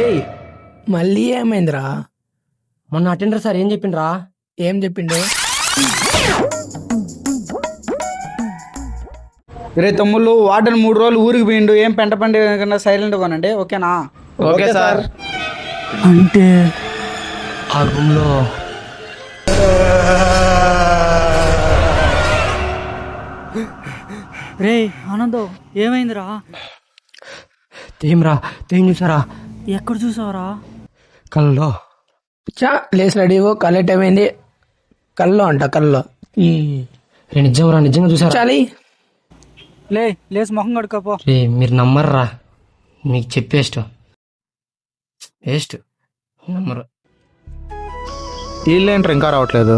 ఏయ్ మళ్ళీ ఏమైందిరా? మొన్న అటెండర్ సార్ ఏం చెప్పిండ్రా? ఏం చెప్పిండు? రే తమ్ముళ్ళు, వార్డెన్ 3 రోజులు ఊరికి పోయిండు. ఏం పెంట పండుగ కన్నా సైలెంట్గా కొనండి, ఓకేనా? Okay sir. అంటే ఆ రూమ్లో రే ఆనందం, ఏమైందిరా? తేమ్రా, తేం చూసారా? ఎక్కడ చూసావురా? కల్లో. చా లేచి రెడీవో, కళ్ళ టైం అయింది. కల్లో అంట, కల్లో. నిజంగా చూసారా? చాలి లేచి మొహం కడుకోపో. రే మీరు నమ్మర్రా, మీకు చెప్పేస్ట్ వేస్ట్ నమ్మరు. వీళ్ళేంటారు ఇంకా రావట్లేదు?